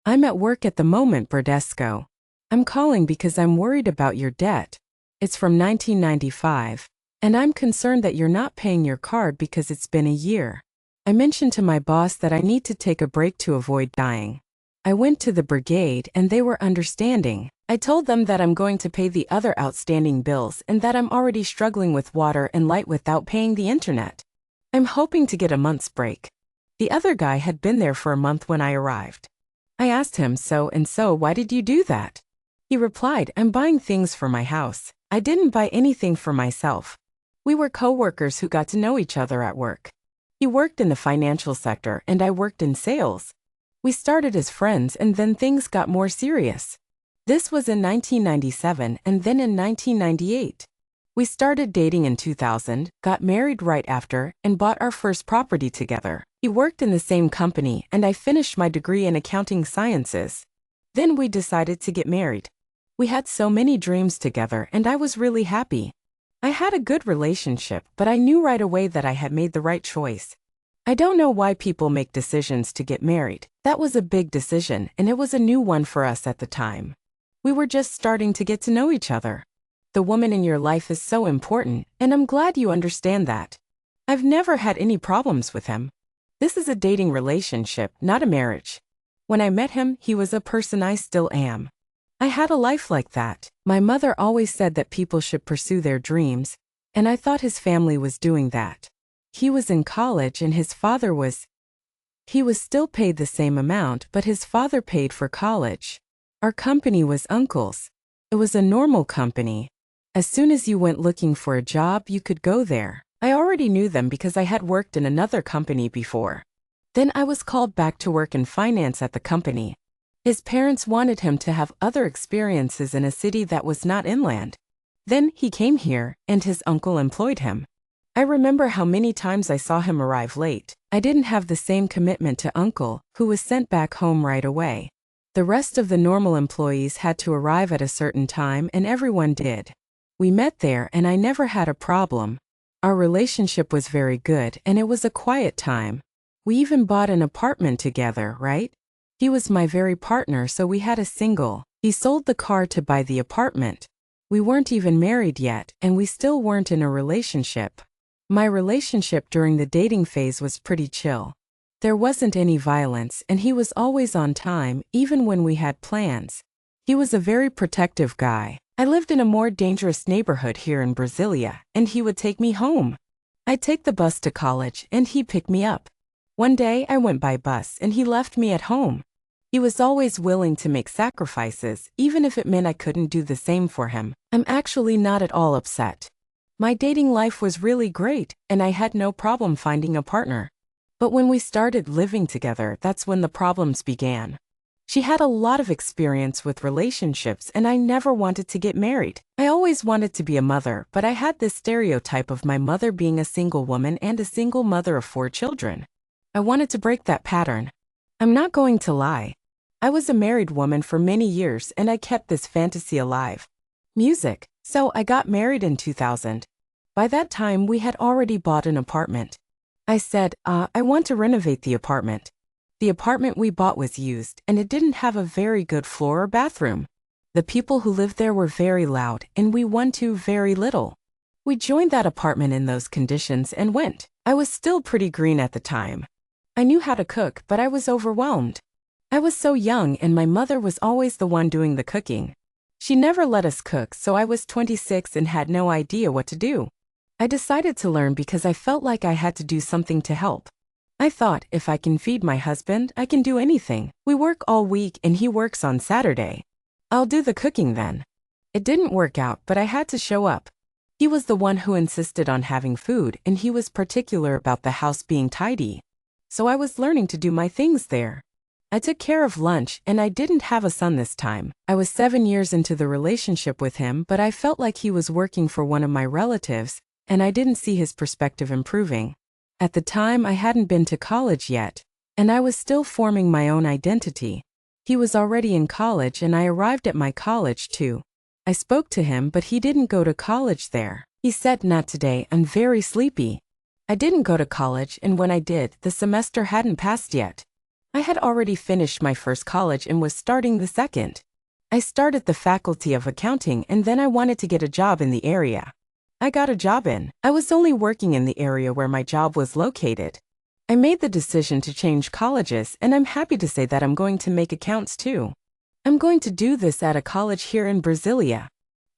I'm at work at the moment, Bradesco. I'm calling because I'm worried about your debt. It's from 1995, and I'm concerned that you're not paying your card because it's been a year. I mentioned to my boss that I need to take a break to avoid dying. I went to the brigade and they were understanding. I told them that I'm going to pay the other outstanding bills and that I'm already struggling with water and light without paying the internet. I'm hoping to get a month's break. The other guy had been there for a month when I arrived. I asked him, so why did you do that? He replied, I'm buying things for my house. I didn't buy anything for myself. We were co-workers who got to know each other at work. He worked in the financial sector and I worked in sales. We started as friends and then things got more serious. This was in 1997 and then in 1998. We started dating in 2000, got married right after, and bought our first property together. He worked in the same company and I finished my degree in accounting sciences. Then we decided to get married. We had so many dreams together and I was really happy. I had a good relationship, but I knew right away that I had made the right choice. I don't know why people make decisions to get married. That was a big decision and it was a new one for us at the time. We were just starting to get to know each other. The woman in your life is so important, and I'm glad you understand that. I've never had any problems with him. This is a dating relationship, not a marriage. When I met him, he was a person I still am. I had a life like that. My mother always said that people should pursue their dreams, and I thought his family was doing that. He was in college and his father was. He was still paid the same amount, but his father paid for college. Our company was Uncle's. It was a normal company. As soon as you went looking for a job, you could go there. I already knew them because I had worked in another company before. Then I was called back to work in finance at the company. His parents wanted him to have other experiences in a city that was not inland. Then he came here, and his uncle employed him. I remember how many times I saw him arrive late. I didn't have the same commitment to Uncle, who was sent back home right away. The rest of the normal employees had to arrive at a certain time and everyone did. We met there and I never had a problem. Our relationship was very good and it was a quiet time. We even bought an apartment together, right? He was my very partner, so we had a single. He sold the car to buy the apartment. We weren't even married yet and we still weren't in a relationship. My relationship during the dating phase was pretty chill. There wasn't any violence and he was always on time, even when we had plans. He was a very protective guy. I lived in a more dangerous neighborhood here in Brasilia, and he would take me home. I'd take the bus to college, and he'd pick me up. One day, I went by bus, and he left me at home. He was always willing to make sacrifices, even if it meant I couldn't do the same for him. I'm actually not at all upset. My dating life was really great, and I had no problem finding a partner. But when we started living together, that's when the problems began. She had a lot of experience with relationships and I never wanted to get married. I always wanted to be a mother, but I had this stereotype of my mother being a single woman and a single mother of 4 children. I wanted to break that pattern. I'm not going to lie. I was a married woman for many years and I kept this fantasy alive. Music. So I got married in 2000. By that time, we had already bought an apartment. I said, I want to renovate the apartment. The apartment we bought was used, and it didn't have a very good floor or bathroom. The people who lived there were very loud, and we won to very little. We joined that apartment in those conditions and went. I was still pretty green at the time. I knew how to cook, but I was overwhelmed. I was so young, and my mother was always the one doing the cooking. She never let us cook, so I was 26 and had no idea what to do. I decided to learn because I felt like I had to do something to help. I thought, if I can feed my husband, I can do anything. We work all week and he works on Saturday. I'll do the cooking then. It didn't work out, but I had to show up. He was the one who insisted on having food and he was particular about the house being tidy. So I was learning to do my things there. I took care of lunch and I didn't have a son this time. I was 7 years into the relationship with him, but I felt like he was working for one of my relatives and I didn't see his perspective improving. At the time, I hadn't been to college yet, and I was still forming my own identity. He was already in college and I arrived at my college too. I spoke to him, but he didn't go to college there. He said, not today, I'm very sleepy. I didn't go to college, and when I did, the semester hadn't passed yet. I had already finished my first college and was starting the second. I started the Faculty of Accounting and then I wanted to get a job in the area. I got a job in. I was only working in the area where my job was located. I made the decision to change colleges and I'm happy to say that I'm going to make accounts too. I'm going to do this at a college here in Brasilia.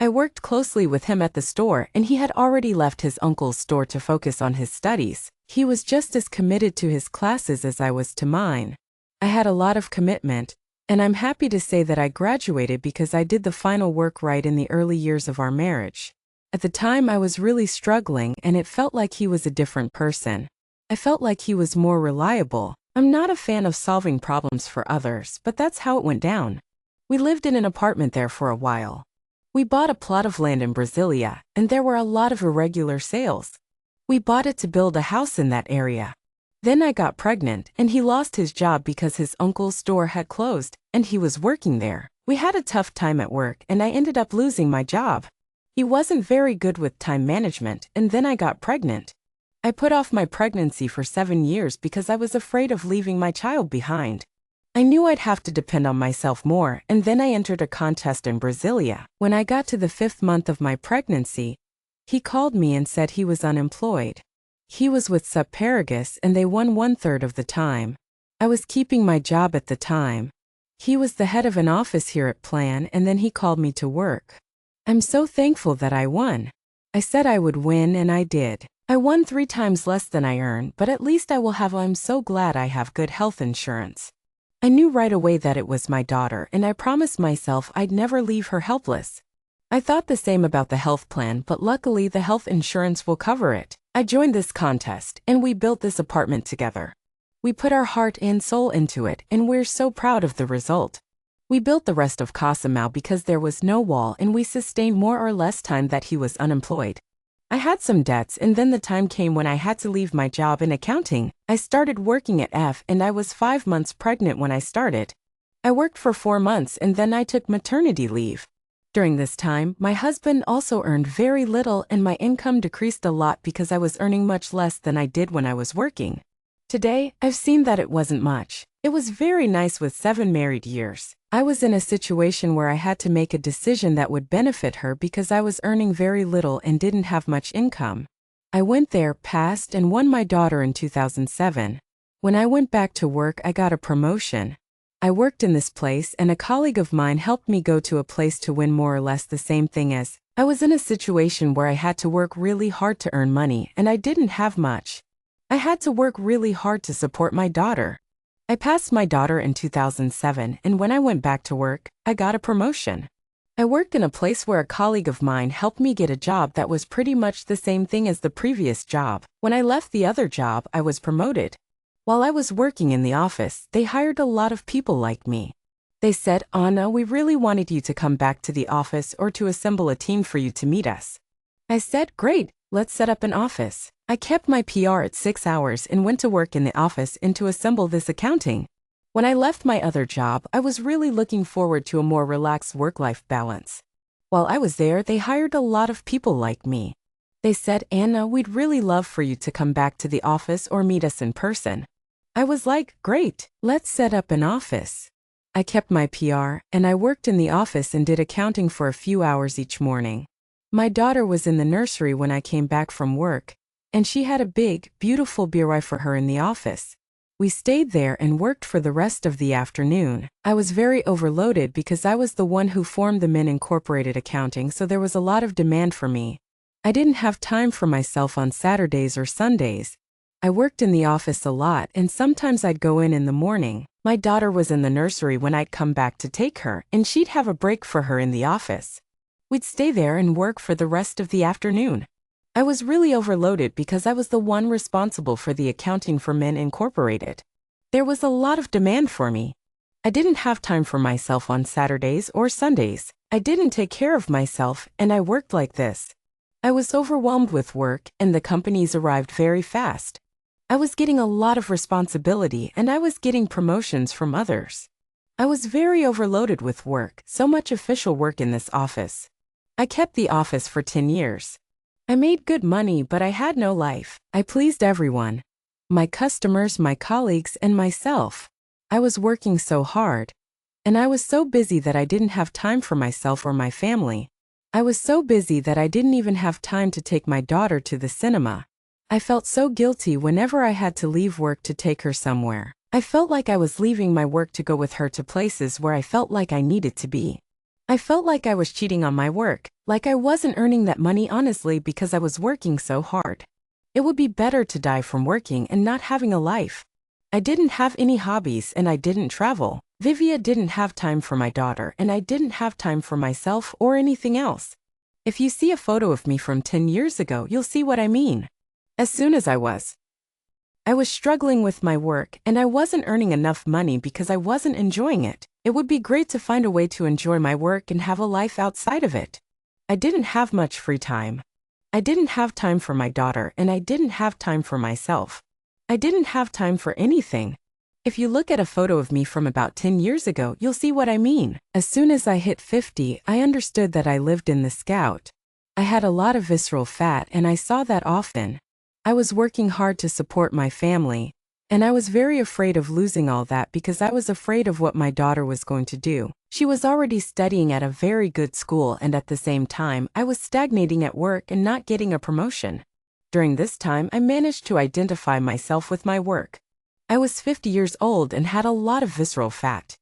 I worked closely with him at the store and he had already left his uncle's store to focus on his studies. He was just as committed to his classes as I was to mine. I had a lot of commitment, and I'm happy to say that I graduated because I did the final work right in the early years of our marriage. At the time I was really struggling and it felt like he was a different person. I felt like he was more reliable. I'm not a fan of solving problems for others, but that's how it went down. We lived in an apartment there for a while. We bought a plot of land in Brasilia, and there were a lot of irregular sales. We bought it to build a house in that area. Then I got pregnant, and he lost his job because his uncle's store had closed, and he was working there. We had a tough time at work, and I ended up losing my job. He wasn't very good with time management, and then I got pregnant. I put off my pregnancy for 7 years because I was afraid of leaving my child behind. I knew I'd have to depend on myself more, and then I entered a contest in Brasilia. When I got to the 5th month of my pregnancy, he called me and said he was unemployed. He was with Subparagus and they won 1/3 of the time. I was keeping my job at the time. He was the head of an office here at Plan and then he called me to work. I'm so thankful that I won. I said I would win and I did. I won 3 times less than I earned, but at least I will have. I'm so glad I have good health insurance. I knew right away that it was my daughter and I promised myself I'd never leave her helpless. I thought the same about the health plan, but luckily the health insurance will cover it. I joined this contest and we built this apartment together. We put our heart and soul into it and we're so proud of the result. We built the rest of Casamau because there was no wall and we sustained more or less time that he was unemployed. I had some debts and then the time came when I had to leave my job in accounting. I started working at F and I was 5 months pregnant when I started. I worked for 4 months and then I took maternity leave. During this time, my husband also earned very little and my income decreased a lot because I was earning much less than I did when I was working. Today, I've seen that it wasn't much. It was very nice with 7 married years. I was in a situation where I had to make a decision that would benefit her because I was earning very little and didn't have much income. I went there, passed, and won my daughter in 2007. When I went back to work, I got a promotion. I worked in this place and a colleague of mine helped me go to a place to win more or less the same thing as. I was in a situation where I had to work really hard to earn money and I didn't have much. I had to work really hard to support my daughter. I passed my daughter in 2007 and when I went back to work, I got a promotion. I worked in a place where a colleague of mine helped me get a job that was pretty much the same thing as the previous job. When I left the other job, I was promoted. While I was working in the office, they hired a lot of people like me. They said, "Anna, we really wanted you to come back to the office or to assemble a team for you to meet us." I said, "Great, let's set up an office." I kept my PR at 6 hours and went to work in the office and to assemble this accounting. When I left my other job, I was really looking forward to a more relaxed work-life balance. While I was there, they hired a lot of people like me. They said, "Anna, we'd really love for you to come back to the office or meet us in person." I was like, "Great, let's set up an office." I kept my PR, and I worked in the office and did accounting for a few hours each morning. My daughter was in the nursery when I came back from work, and she had a big, beautiful bureau for her in the office. We stayed there and worked for the rest of the afternoon. I was very overloaded because I was the one who formed the MIN Incorporated accounting, so there was a lot of demand for me. I didn't have time for myself on Saturdays or Sundays. I worked in the office a lot and sometimes I'd go in the morning. My daughter was in the nursery when I'd come back to take her and she'd have a break for her in the office. We'd stay there and work for the rest of the afternoon. I was really overloaded because I was the one responsible for the accounting for MIN Incorporated. There was a lot of demand for me. I didn't have time for myself on Saturdays or Sundays. I didn't take care of myself and I worked like this. I was overwhelmed with work and the companies arrived very fast. I was getting a lot of responsibility and I was getting promotions from others. I was very overloaded with work, so much official work in this office. I kept the office for 10 years. I made good money, but I had no life. I pleased everyone. My customers, my colleagues, and myself. I was working so hard. And I was so busy that I didn't have time for myself or my family. I was so busy that I didn't even have time to take my daughter to the cinema. I felt so guilty whenever I had to leave work to take her somewhere. I felt like I was leaving my work to go with her to places where I felt like I needed to be. I felt like I was cheating on my work, like I wasn't earning that money honestly because I was working so hard. It would be better to die from working and not having a life. I didn't have any hobbies and I didn't travel. Vivia didn't have time for my daughter and I didn't have time for myself or anything else. If you see a photo of me from 10 years ago, you'll see what I mean. As soon as I was struggling with my work and I wasn't earning enough money because I wasn't enjoying it. It would be great to find a way to enjoy my work and have a life outside of it. I didn't have much free time. I didn't have time for my daughter and I didn't have time for myself. I didn't have time for anything. If you look at a photo of me from about 10 years ago, you'll see what I mean. As soon as I hit 50, I understood that I lived in the Scout. I had a lot of visceral fat and I saw that often. I was working hard to support my family, and I was very afraid of losing all that because I was afraid of what my daughter was going to do. She was already studying at a very good school and at the same time, I was stagnating at work and not getting a promotion. During this time, I managed to identify myself with my work. I was 50 years old and had a lot of visceral fat.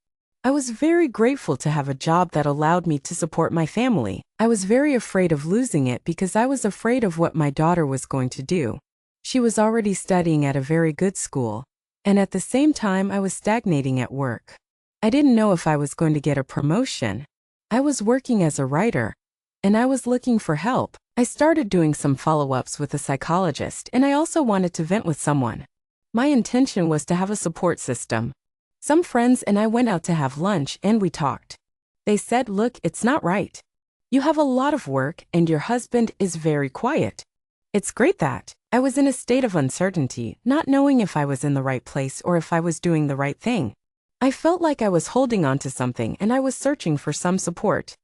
I was very grateful to have a job that allowed me to support my family. I was very afraid of losing it because I was afraid of what my daughter was going to do. She was already studying at a very good school, and at the same time I was stagnating at work. I didn't know if I was going to get a promotion. I was working as a writer, and I was looking for help. I started doing some follow-ups with a psychologist, and I also wanted to vent with someone. My intention was to have a support system. Some friends and I went out to have lunch and we talked. They said, "Look, it's not right. You have a lot of work and your husband is very quiet. It's great that." I was in a state of uncertainty, not knowing if I was in the right place or if I was doing the right thing. I felt like I was holding on to something and I was searching for some support.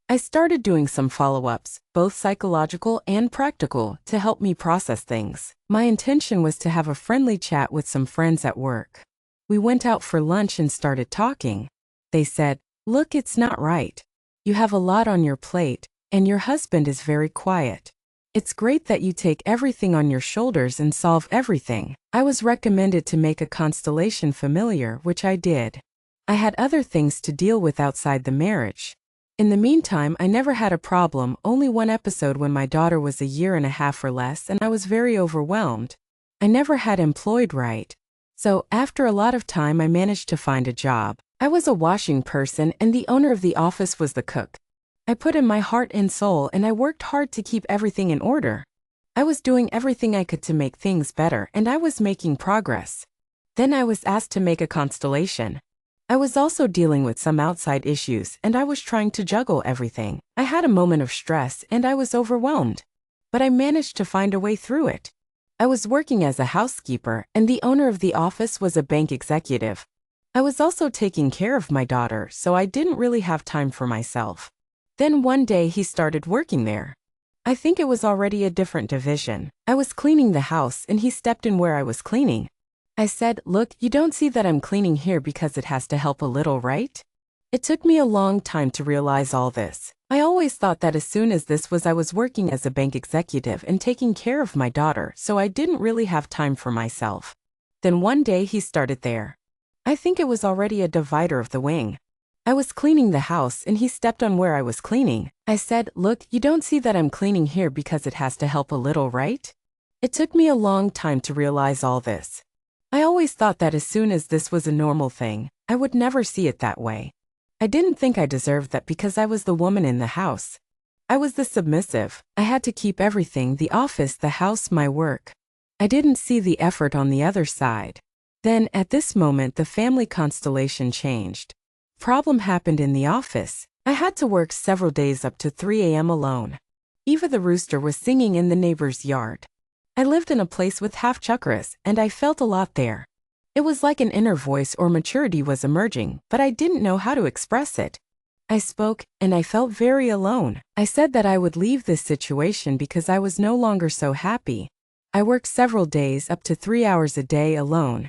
I started doing some follow-ups, both psychological and practical, to help me process things. My intention was to have a friendly chat with some friends at work. We went out for lunch and started talking. They said, "Look, it's not right. You have a lot on your plate, and your husband is very quiet. It's great that you take everything on your shoulders and solve everything." I was recommended to make a constellation familiar, which I did. I had other things to deal with outside the marriage. In the meantime, I never had a problem, only one episode when my daughter was a year and a half or less and I was very overwhelmed. I never had employed right. So, after a lot of time, I managed to find a job. I was a washing person and the owner of the office was the cook. I put in my heart and soul and I worked hard to keep everything in order. I was doing everything I could to make things better and I was making progress. Then I was asked to make a constellation. I was also dealing with some outside issues and I was trying to juggle everything. I had a moment of stress and I was overwhelmed. But I managed to find a way through it. I was working as a housekeeper and the owner of the office was a bank executive. I was also taking care of my daughter, so I didn't really have time for myself. Then one day he started working there. I think it was already a different division. I was cleaning the house and he stepped in where I was cleaning. I said, "Look, you don't see that I'm cleaning here because it has to help a little, right?" It took me a long time to realize all this. I always thought that as soon as this was I was working as a bank executive and taking care of my daughter, so I didn't really have time for myself. Then one day he started there. I think it was already a divider of the wing. I was cleaning the house and he stepped on where I was cleaning. I said, "Look, you don't see that I'm cleaning here because it has to help a little, right?" It took me a long time to realize all this. I always thought that as soon as this was a normal thing, I would never see it that way. I didn't think I deserved that because I was the woman in the house. I was the submissive. I had to keep everything, the office, the house, my work. I didn't see the effort on the other side. Then, at this moment, the family constellation changed. Problem happened in the office. I had to work several days up to 3 a.m. alone. Eva the rooster was singing in the neighbor's yard. I lived in a place with half chakras, and I felt a lot there. It was like an inner voice or maturity was emerging, but I didn't know how to express it. I spoke, and I felt very alone. I said that I would leave this situation because I was no longer so happy. I worked several days up to 3 hours a day alone.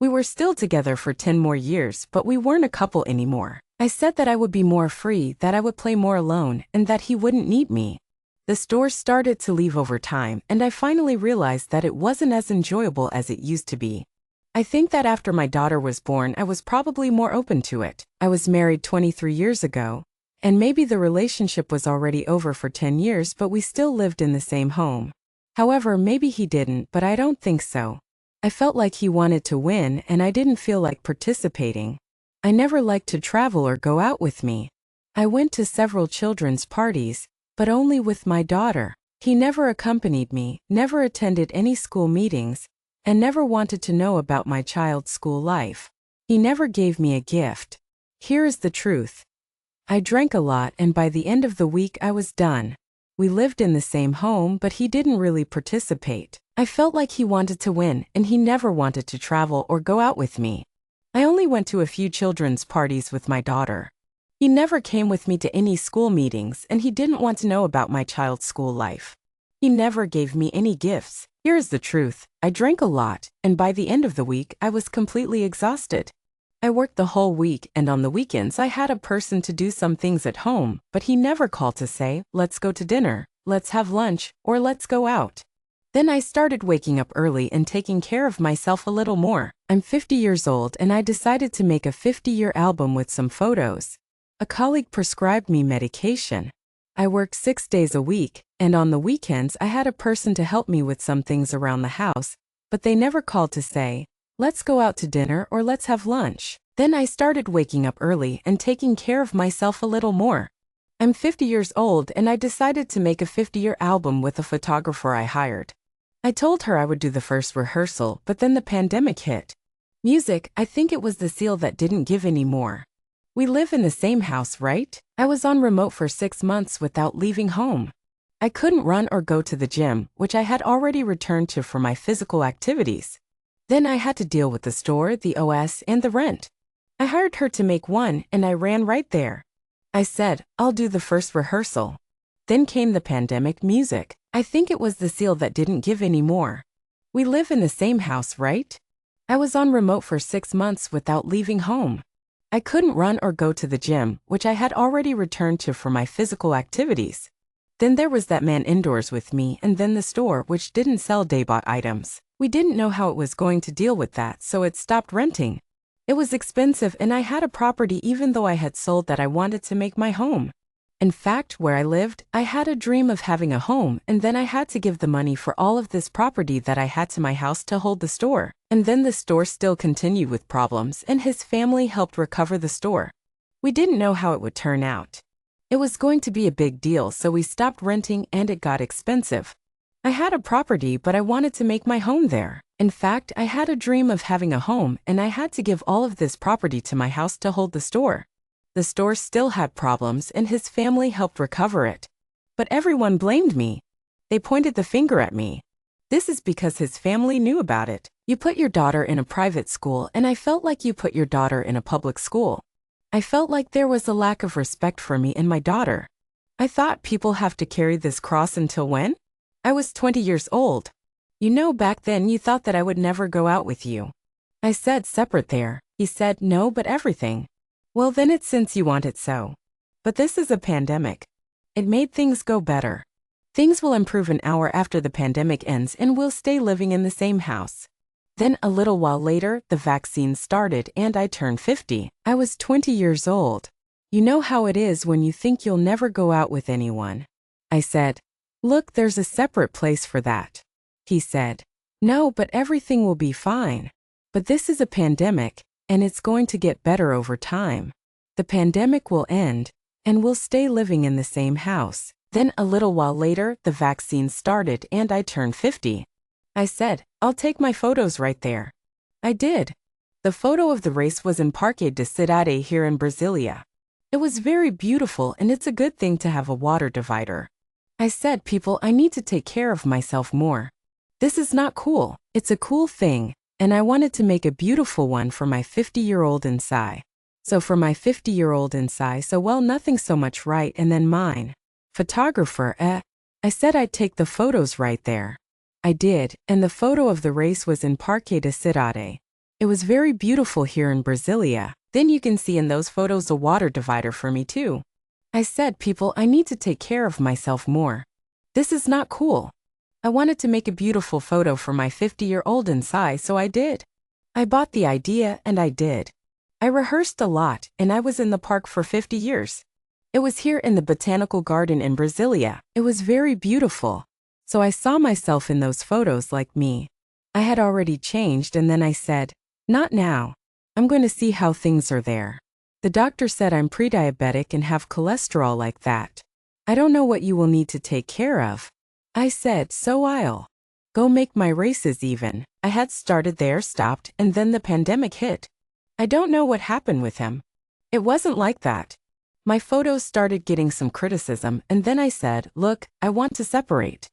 We were still together for 10 more years, but we weren't a couple anymore. I said that I would be more free, that I would play more alone, and that he wouldn't need me. The store started to leave over time, and I finally realized that it wasn't as enjoyable as it used to be. I think that after my daughter was born, I was probably more open to it. I was married 23 years ago, and maybe the relationship was already over for 10 years, but we still lived in the same home. However, maybe he didn't, but I don't think so. I felt like he wanted to win, and I didn't feel like participating. I never liked to travel or go out with me. I went to several children's parties, but only with my daughter. He never accompanied me, never attended any school meetings, and never wanted to know about my child's school life. He never gave me a gift. Here is the truth. I drank a lot, and by the end of the week I was done. We lived in the same home, but he didn't really participate. I felt like he wanted to win, and he never wanted to travel or go out with me. I only went to a few children's parties with my daughter. He never came with me to any school meetings, and he didn't want to know about my child's school life. He never gave me any gifts. Here is the truth. I drank a lot, and by the end of the week, I was completely exhausted. I worked the whole week, and on the weekends I had a person to do some things at home, but he never called to say, let's go to dinner, let's have lunch, or let's go out. Then I started waking up early and taking care of myself a little more. I'm 50 years old, and I decided to make a 50-year album with some photos. A colleague prescribed me medication. I worked 6 days a week, and on the weekends I had a person to help me with some things around the house, but they never called to say, let's go out to dinner or let's have lunch. Then I started waking up early and taking care of myself a little more. I'm 50 years old, and I decided to make a 50-year album with a photographer I hired. I told her I would do the first rehearsal, but then the pandemic hit. Music, I think it was the seal that didn't give any more. We live in the same house, right? I was on remote for 6 months without leaving home. I couldn't run or go to the gym, which I had already returned to for my physical activities. Then I had to deal with the store, the OS, and the rent. I hired her to make one, and I ran right there. I said, I'll do the first rehearsal. Then came the pandemic. Music, I think it was the seal that didn't give any more. We live in the same house, right? I was on remote for 6 months without leaving home. I couldn't run or go to the gym, which I had already returned to for my physical activities. Then there was that man indoors with me, and then the store, which didn't sell day-bought items. We didn't know how it was going to deal with that, so it stopped renting. It was expensive, and I had a property even though I had sold that I wanted to make my home. In fact, where I lived, I had a dream of having a home, and then I had to give the money for all of this property that I had to my house to hold the store. And then the store still continued with problems, and his family helped recover the store. We didn't know how it would turn out. It was going to be a big deal, so we stopped renting, and it got expensive. I had a property, but I wanted to make my home there. In fact, I had a dream of having a home, and I had to give all of this property to my house to hold the store. The store still had problems, and his family helped recover it. But everyone blamed me. They pointed the finger at me. This is because his family knew about it. You put your daughter in a private school, and I felt like you put your daughter in a public school. I felt like there was a lack of respect for me and my daughter. I thought, people have to carry this cross until when? I was 20 years old. You know, back then you thought that I would never go out with you. I said, separate there. He said, no, but everything. Well, then it's since you want it so. But this is a pandemic. It made things go better. Things will improve an hour after the pandemic ends, and we'll stay living in the same house. Then a little while later, the vaccine started, and I turned 50. I was 20 years old. You know how it is when you think you'll never go out with anyone. I said, look, there's a separate place for that. He said, no, but everything will be fine. But this is a pandemic, and it's going to get better over time. The pandemic will end, and we'll stay living in the same house. Then a little while later, the vaccine started, and I turned 50. I said, I'll take my photos right there. I did. The photo of the race was in Parque da Cidade here in Brasilia. It was very beautiful, and it's a good thing to have a water divider. I said, people, I need to take care of myself more. This is not cool. It's a cool thing, and I wanted to make a beautiful one for my 50-year-old Insai. So for my 50-year-old Insai, so well, nothing so much right, and then mine. Photographer, I said I'd take the photos right there. I did, and the photo of the race was in Parque da Cidade. It was very beautiful here in Brasilia. Then you can see in those photos a water divider for me too. I said, people, I need to take care of myself more. This is not cool. I wanted to make a beautiful photo for my 50-year-old inside, so I did. I bought the idea and I did. I rehearsed a lot and I was in the park for 50 years. It was here in the botanical garden in Brasilia. It was very beautiful. So I saw myself in those photos like me. I had already changed and then I said, not now. I'm going to see how things are there. The doctor said I'm pre-diabetic and have cholesterol like that. I don't know what you will need to take care of. I said, so I'll go make my races even. I had started there, stopped, and then the pandemic hit. I don't know what happened with him. It wasn't like that. My photos started getting some criticism and then I said, look, I want to separate.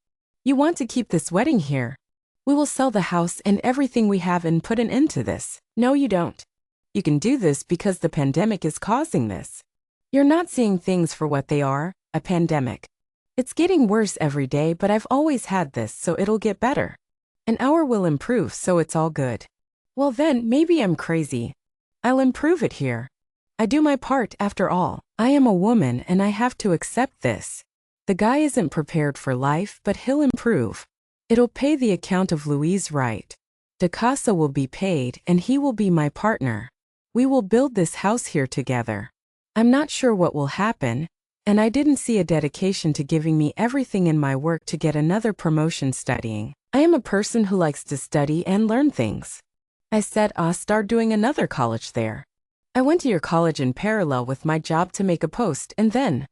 You want to keep this wedding here? We will sell the house and everything we have and put an end to this. No, you don't. You can do this because the pandemic is causing this. You're not seeing things for what they are, a pandemic. It's getting worse every day, but I've always had this, so it'll get better. An hour will improve, so it's all good. Well then, maybe I'm crazy. I'll improve it here. I do my part after all. I am a woman and I have to accept this. The guy isn't prepared for life, but he'll improve. It'll pay the account of Louise right. Da Casa will be paid and he will be my partner. We will build this house here together. I'm not sure what will happen, and I didn't see a dedication to giving me everything in my work to get another promotion studying. I am a person who likes to study and learn things. I said I'll start doing another college there. I went to your college in parallel with my job to make a post and then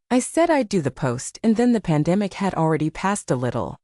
I said I'd do the post and then the pandemic had already passed a little.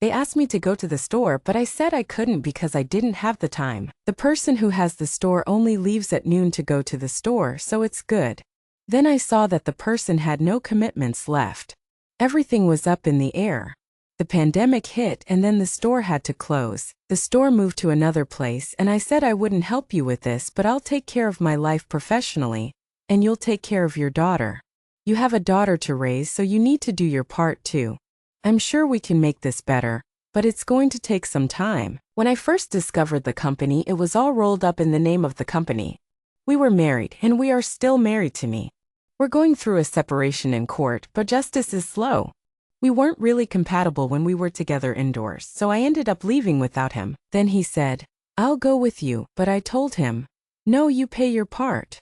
They asked me to go to the store, but I said I couldn't because I didn't have the time. The person who has the store only leaves at noon to go to the store, so it's good. Then I saw that the person had no commitments left. Everything was up in the air. The pandemic hit and then the store had to close. The store moved to another place and I said I wouldn't help you with this, but I'll take care of my life professionally, and you'll take care of your daughter. You have a daughter to raise, so you need to do your part too. I'm sure we can make this better, but it's going to take some time. When I first discovered the company, it was all rolled up in the name of the company. We were married, and we are still married to me. We're going through a separation in court, but justice is slow. We weren't really compatible when we were together indoors, so I ended up leaving without him. Then he said, I'll go with you, but I told him, no, you pay your part.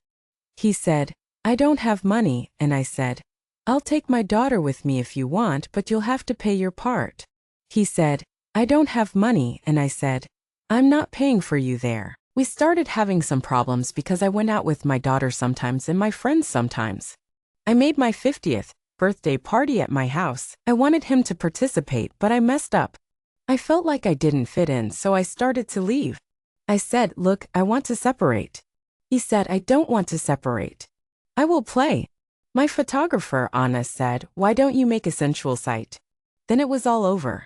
He said, I don't have money, and I said, I'll take my daughter with me if you want, but you'll have to pay your part. He said, I don't have money, and I said, I'm not paying for you there. We started having some problems because I went out with my daughter sometimes and my friends sometimes. I made my 50th birthday party at my house. I wanted him to participate, but I messed up. I felt like I didn't fit in, so I started to leave. I said, look, I want to separate. He said, I don't want to separate. I will play. My photographer, Anna, said, why don't you make a sensual site? Then it was all over.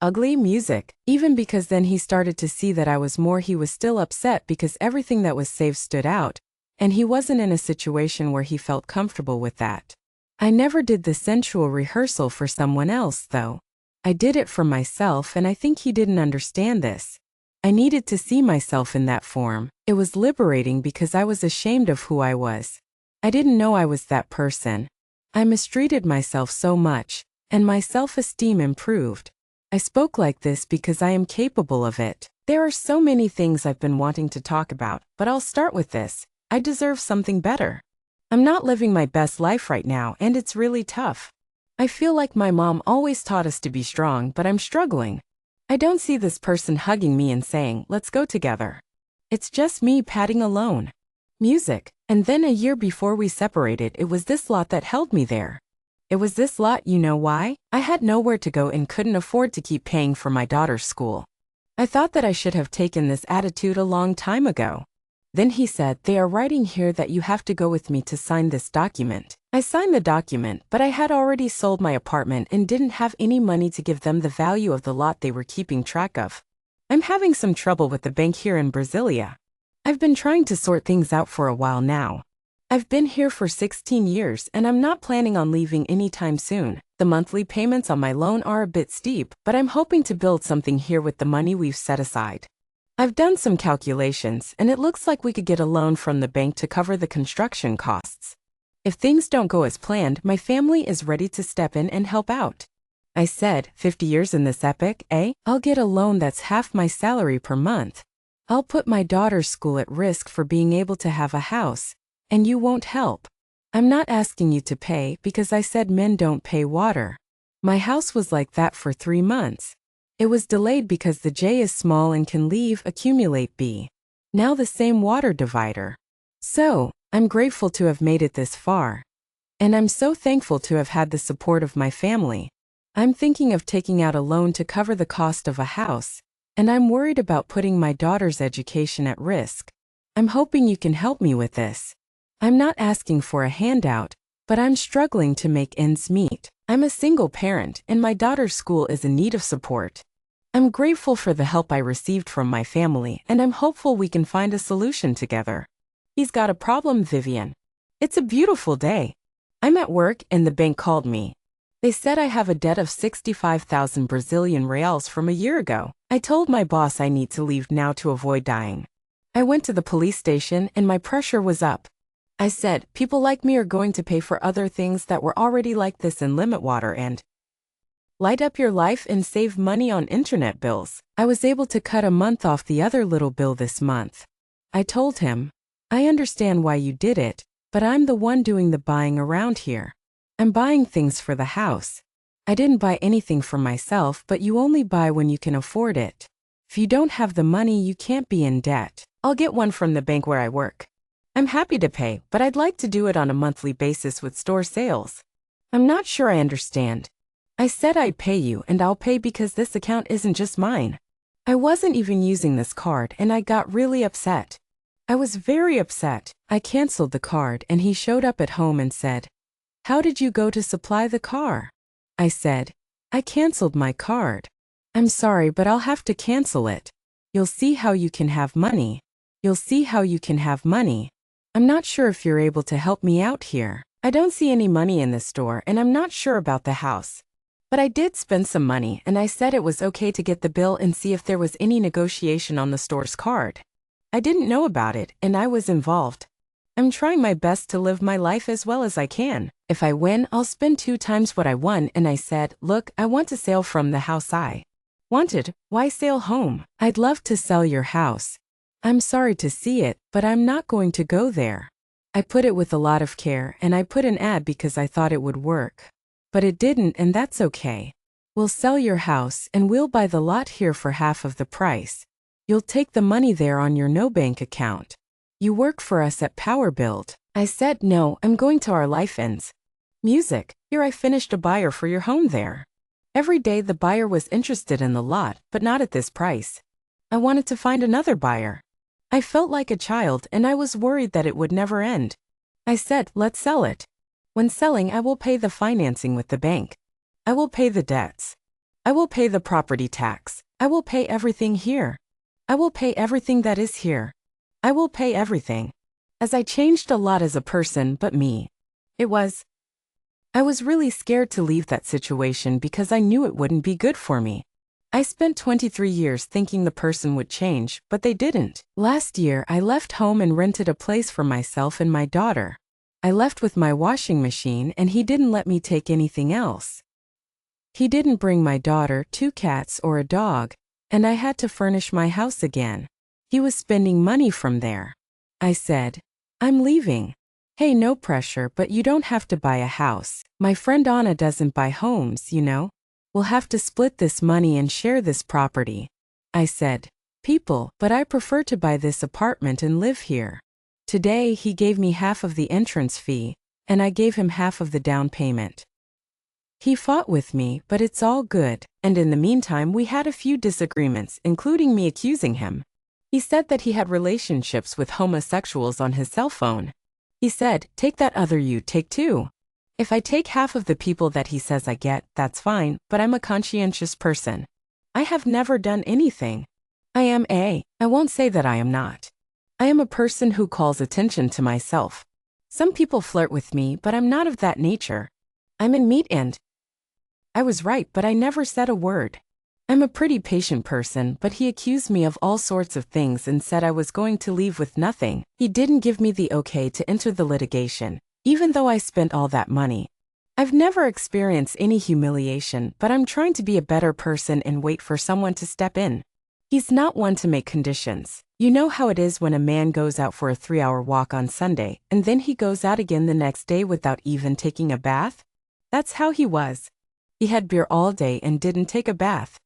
Ugly music. Even because then he started to see that I was more, he was still upset because everything that was saved stood out, and he wasn't in a situation where he felt comfortable with that. I never did the sensual rehearsal for someone else, though. I did it for myself, and I think he didn't understand this. I needed to see myself in that form. It was liberating because I was ashamed of who I was. I didn't know I was that person. I mistreated myself so much, and my self-esteem improved. I spoke like this because I am capable of it. There are so many things I've been wanting to talk about, but I'll start with this. I deserve something better. I'm not living my best life right now, and it's really tough. I feel like my mom always taught us to be strong, but I'm struggling. I don't see this person hugging me and saying, let's go together. It's just me padding alone. Music. And then a year before we separated, it was this lot that held me there. It was this lot, you know why? I had nowhere to go and couldn't afford to keep paying for my daughter's school. I thought that I should have taken this attitude a long time ago. Then he said, they are writing here that you have to go with me to sign this document. I signed the document, but I had already sold my apartment and didn't have any money to give them the value of the lot they were keeping track of. I'm having some trouble with the bank here in Brasilia. I've been trying to sort things out for a while now. I've been here for 16 years and I'm not planning on leaving anytime soon. The monthly payments on my loan are a bit steep, but I'm hoping to build something here with the money we've set aside. I've done some calculations, and it looks like we could get a loan from the bank to cover the construction costs. If things don't go as planned, my family is ready to step in and help out. I said, 50 years in this epic, eh? I'll get a loan that's half my salary per month. I'll put my daughter's school at risk for being able to have a house, and you won't help. I'm not asking you to pay because I said men don't pay water. My house was like that for 3 months. It was delayed because the J is small and can leave accumulate B. Now the same water divider. So, I'm grateful to have made it this far. And I'm so thankful to have had the support of my family. I'm thinking of taking out a loan to cover the cost of a house, and I'm worried about putting my daughter's education at risk. I'm hoping you can help me with this. I'm not asking for a handout, but I'm struggling to make ends meet. I'm a single parent, and my daughter's school is in need of support. I'm grateful for the help I received from my family, and I'm hopeful we can find a solution together. He's got a problem, Vivian. It's a beautiful day. I'm at work, and the bank called me. They said I have a debt of 65,000 Brazilian reals from a year ago. I told my boss I need to leave now to avoid dying. I went to the police station, and my pressure was up. I said, people like me are going to pay for other things that were already like this in limit water and light up your life and save money on internet bills. I was able to cut a month off the other little bill this month. I told him, I understand why you did it, but I'm the one doing the buying around here. I'm buying things for the house. I didn't buy anything for myself, but you only buy when you can afford it. If you don't have the money, you can't be in debt. I'll get one from the bank where I work. I'm happy to pay, but I'd like to do it on a monthly basis with store sales. I'm not sure I understand. I said I'd pay you, and I'll pay because this account isn't just mine. I wasn't even using this card, and I got really upset. I was very upset. I canceled the card, and he showed up at home and said, "How did you go to supply the car?" I said, "I canceled my card. I'm sorry, but I'll have to cancel it. You'll see how you can have money. You'll see how you can have money. I'm not sure if you're able to help me out here. I don't see any money in the store, and I'm not sure about the house. But I did spend some money, and I said it was okay to get the bill and see if there was any negotiation on the store's card. I didn't know about it, and I was involved. I'm trying my best to live my life as well as I can. If I win, I'll spend 2 times what I won, and I said, look, I want to sell from the house I wanted. Why sail home? I'd love to sell your house. I'm sorry to see it, but I'm not going to go there. I put it with a lot of care, and I put an ad because I thought it would work. But it didn't, and that's okay. We'll sell your house, and we'll buy the lot here for half of the price. You'll take the money there on your no bank account. You work for us at Power Build. I said, no, I'm going to our Life Ends Music. Here I finished a buyer for your home there. Every day the buyer was interested in the lot, but not at this price. I wanted to find another buyer. I felt like a child, and I was worried that it would never end. I said, let's sell it. When selling, I will pay the financing with the bank. I will pay the debts. I will pay the property tax. I will pay everything here. I will pay everything that is here. I will pay everything. As I changed a lot as a person, but me. I was really scared to leave that situation because I knew it wouldn't be good for me. I spent 23 years thinking the person would change, but they didn't. Last year, I left home and rented a place for myself and my daughter. I left with my washing machine, and he didn't let me take anything else. He didn't bring my daughter, 2 cats, or a dog, and I had to furnish my house again. He was spending money from there. I said, I'm leaving. Hey, no pressure, but you don't have to buy a house. My friend Anna doesn't buy homes, you know. We'll have to split this money and share this property. I said, but I prefer to buy this apartment and live here. Today he gave me half of the entrance fee, and I gave him half of the down payment. He fought with me, but it's all good, and in the meantime we had a few disagreements, including me accusing him. He said that he had relationships with homosexuals on his cell phone. He said, take that other you take too. If I take half of the people that he says I get, that's fine, but I'm a conscientious person. I have never done anything. I won't say that I am not. I am a person who calls attention to myself. Some people flirt with me, but I'm not of that nature. I'm in meat and I was right, but I never said a word. I'm a pretty patient person, but he accused me of all sorts of things and said I was going to leave with nothing. He didn't give me the okay to enter the litigation, even though I spent all that money. I've never experienced any humiliation, but I'm trying to be a better person and wait for someone to step in. He's not one to make conditions. You know how it is when a man goes out for a 3-hour walk on Sunday, and then he goes out again the next day without even taking a bath? That's how he was. He had beer all day and didn't take a bath.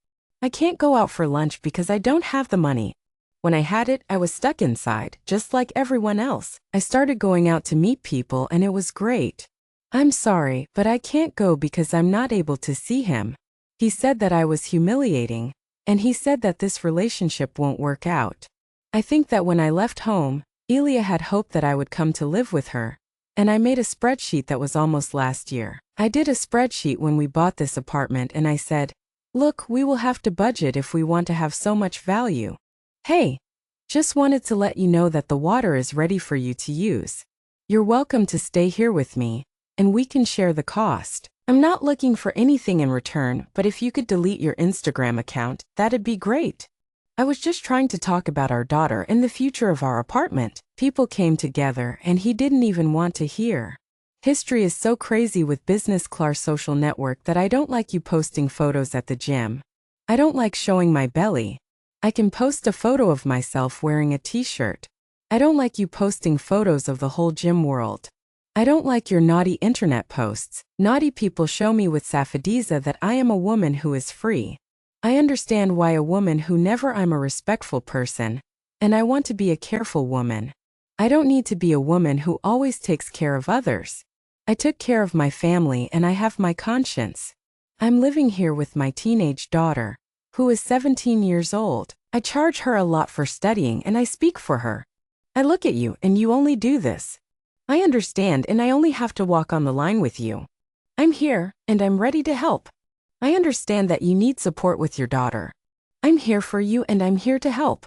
I can't go out for lunch because I don't have the money. When I had it, I was stuck inside, just like everyone else. I started going out to meet people and it was great. I'm sorry, but I can't go because I'm not able to see him. He said that I was humiliating, and he said that this relationship won't work out. I think that when I left home, Elia had hoped that I would come to live with her, and I made a spreadsheet that was almost last year. I did a spreadsheet when we bought this apartment and I said, look, we will have to budget if we want to have so much value. Hey, just wanted to let you know that the water is ready for you to use. You're welcome to stay here with me, and we can share the cost. I'm not looking for anything in return, but if you could delete your Instagram account, that'd be great. I was just trying to talk about our daughter and the future of our apartment. People came together and he didn't even want to hear. History is so crazy with Business Class social network that I don't like you posting photos at the gym. I don't like showing my belly. I can post a photo of myself wearing a t-shirt. I don't like you posting photos of the whole gym world. I don't like your naughty internet posts. Naughty people show me with Safadiza that I am a woman who is free. I understand why a woman who never I'm a respectful person, and I want to be a careful woman. I don't need to be a woman who always takes care of others. I took care of my family and I have my conscience. I'm living here with my teenage daughter, who is 17 years old. I charge her a lot for studying and I speak for her. I look at you and you only do this. I understand and I only have to walk on the line with you. I'm here and I'm ready to help. I understand that you need support with your daughter. I'm here for you and I'm here to help.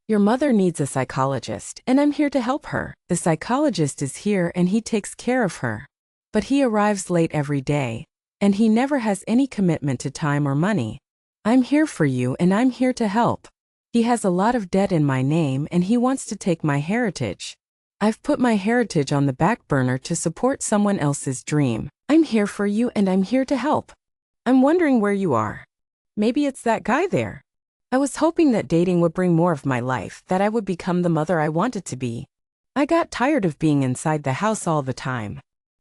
Your mother needs a psychologist and I'm here to help her. The psychologist is here and he takes care of her. But he arrives late every day, and he never has any commitment to time or money. I'm here for you and I'm here to help. He has a lot of debt in my name and he wants to take my heritage. I've put my heritage on the back burner to support someone else's dream. I'm here for you and I'm here to help. I'm wondering where you are. Maybe it's that guy there. I was hoping that dating would bring more of my life, that I would become the mother I wanted to be. I got tired of being inside the house all the time.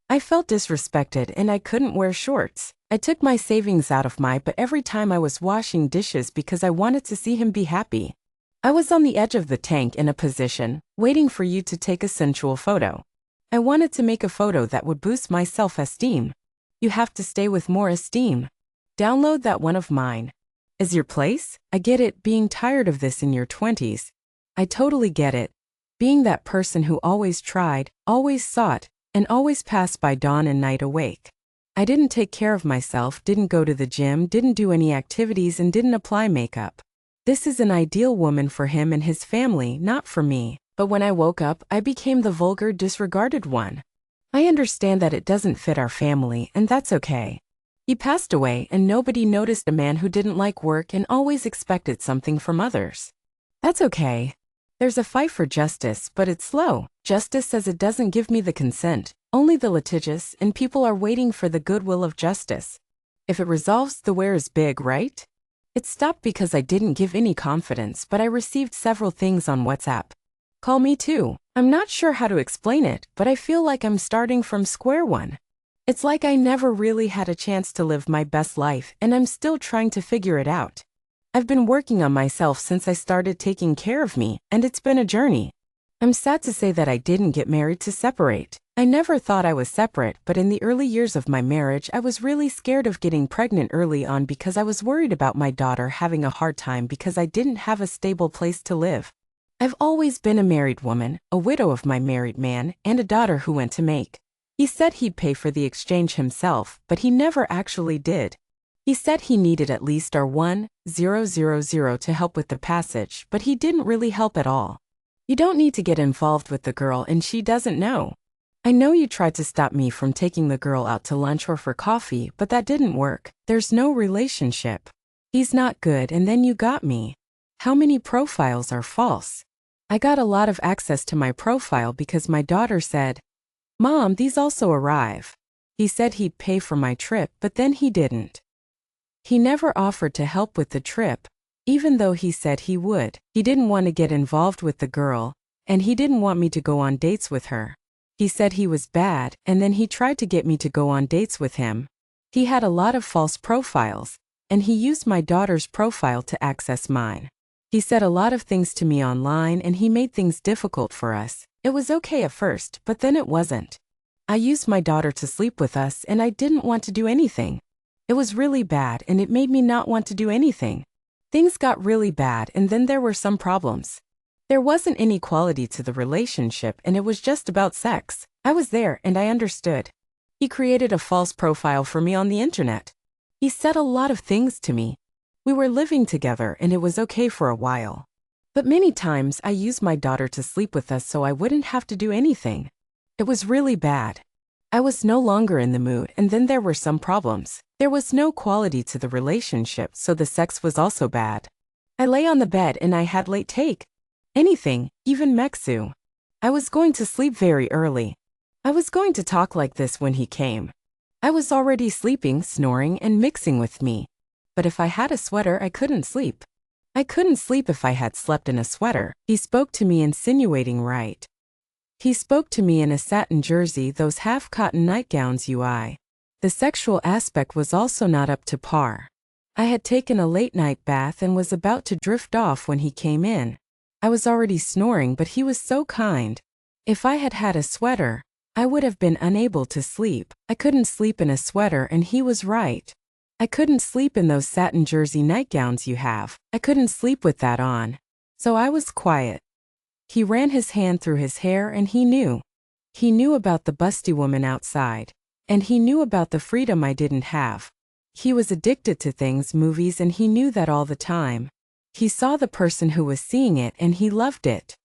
I felt disrespected and I couldn't wear shorts. I took my savings out of but every time I was washing dishes because I wanted to see him be happy. I was on the edge of the tank in a position, waiting for you to take a sensual photo. I wanted to make a photo that would boost my self-esteem. You have to stay with more esteem. Download that one of mine. Is your place? I get it, being tired of this in your 20s. I totally get it. Being that person who always tried, always sought, and always passed by dawn and night awake. I didn't take care of myself, didn't go to the gym, didn't do any activities and didn't apply makeup. This is an ideal woman for him and his family, not for me. But when I woke up, I became the vulgar, disregarded one. I understand that it doesn't fit our family, and that's okay. He passed away and nobody noticed a man who didn't like work and always expected something from others. That's okay. There's a fight for justice, but it's slow. Justice says it doesn't give me the consent, only the litigious, and people are waiting for the goodwill of justice. If it resolves, the where is big, right? It stopped because I didn't give any confidence, but I received several things on WhatsApp. Call me too. I'm not sure how to explain it, but I feel like I'm starting from square one. It's like I never really had a chance to live my best life, and I'm still trying to figure it out. I've been working on myself since I started taking care of me, and it's been a journey. I'm sad to say that I didn't get married to separate. I never thought I was separate, but in the early years of my marriage, I was really scared of getting pregnant early on because I was worried about my daughter having a hard time because I didn't have a stable place to live. I've always been a married woman, a widow of my married man, and a daughter who went to make. He said he'd pay for the exchange himself, but he never actually did. He said he needed at least our 1000 to help with the passage, but he didn't really help at all. You don't need to get involved with the girl and she doesn't know. I know you tried to stop me from taking the girl out to lunch or for coffee, but that didn't work. There's no relationship. He's not good and then you got me. How many profiles are false? I got a lot of access to my profile because my daughter said, "Mom, these also arrive." He said he'd pay for my trip, but then he didn't. He never offered to help with the trip, even though he said he would. He didn't want to get involved with the girl, and he didn't want me to go on dates with her. He said he was bad, and then he tried to get me to go on dates with him. He had a lot of false profiles, and he used my daughter's profile to access mine. He said a lot of things to me online and he made things difficult for us. It was okay at first, but then it wasn't. I used my daughter to sleep with us and I didn't want to do anything. It was really bad and it made me not want to do anything. Things got really bad and then there were some problems. There wasn't any quality to the relationship and it was just about sex. I was there and I understood. He created a false profile for me on the internet. He said a lot of things to me. We were living together and it was okay for a while. But many times I used my daughter to sleep with us so I wouldn't have to do anything. It was really bad. I was no longer in the mood and then there were some problems. There was no quality to the relationship, so the sex was also bad. I lay on the bed and I had late take. Anything, even Mexu. I was going to sleep very early. I was going to talk like this when he came. I was already sleeping, snoring, and mixing with me. But if I had a sweater, I couldn't sleep. I couldn't sleep if I had slept in a sweater. He spoke to me insinuating right. He spoke to me in a satin jersey, those half-cotton nightgowns UI. The sexual aspect was also not up to par. I had taken a late-night bath and was about to drift off when he came in. I was already snoring, but he was so kind. If I had had a sweater, I would have been unable to sleep. I couldn't sleep in a sweater and he was right. I couldn't sleep in those satin jersey nightgowns you have. I couldn't sleep with that on. So I was quiet. He ran his hand through his hair and he knew. He knew about the busty woman outside. And he knew about the freedom I didn't have. He was addicted to things, movies, and he knew that all the time. He saw the person who was seeing it and he loved it.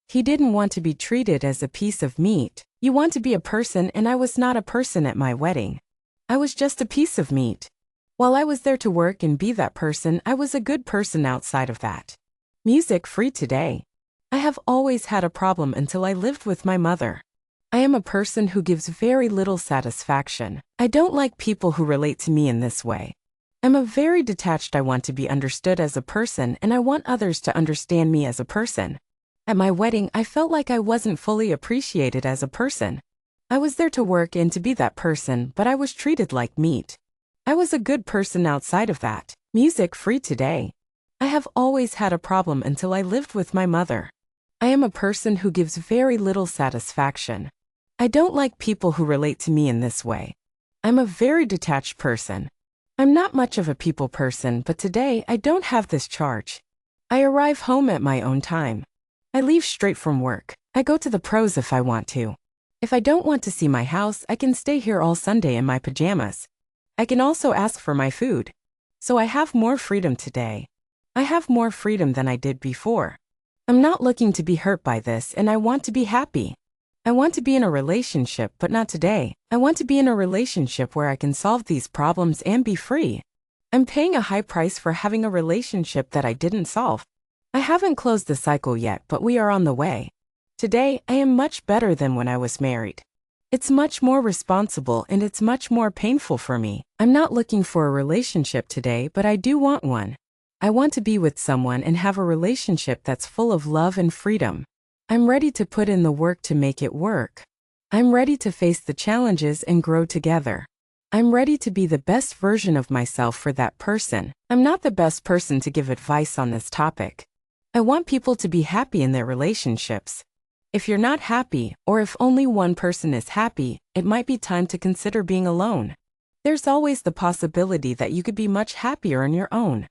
He didn't want to be treated as a piece of meat. You want to be a person and I was not a person at my wedding. I was just a piece of meat. While I was there to work and be that person, I was a good person outside of that. Music free today. I have always had a problem until I lived with my mother. I am a person who gives very little satisfaction. I don't like people who relate to me in this way. I'm a very detached. I want to be understood as a person and I want others to understand me as a person. At my wedding, I felt like I wasn't fully appreciated as a person. I was there to work and to be that person, but I was treated like meat. I was a good person outside of that. Music free today. I have always had a problem until I lived with my mother. I am a person who gives very little satisfaction. I don't like people who relate to me in this way. I'm a very detached person. I'm not much of a people person, but today I don't have this charge. I arrive home at my own time. I leave straight from work. I go to the pros if I want to. If I don't want to see my house, I can stay here all Sunday in my pajamas. I can also ask for my food. So I have more freedom today. I have more freedom than I did before. I'm not looking to be hurt by this and I want to be happy. I want to be in a relationship, but not today. I want to be in a relationship where I can solve these problems and be free. I'm paying a high price for having a relationship that I didn't solve. I haven't closed the cycle yet, but we are on the way. Today, I am much better than when I was married. It's much more responsible and it's much more painful for me. I'm not looking for a relationship today, but I do want one. I want to be with someone and have a relationship that's full of love and freedom. I'm ready to put in the work to make it work. I'm ready to face the challenges and grow together. I'm ready to be the best version of myself for that person. I'm not the best person to give advice on this topic. I want people to be happy in their relationships. If you're not happy, or if only one person is happy, it might be time to consider being alone. There's always the possibility that you could be much happier on your own.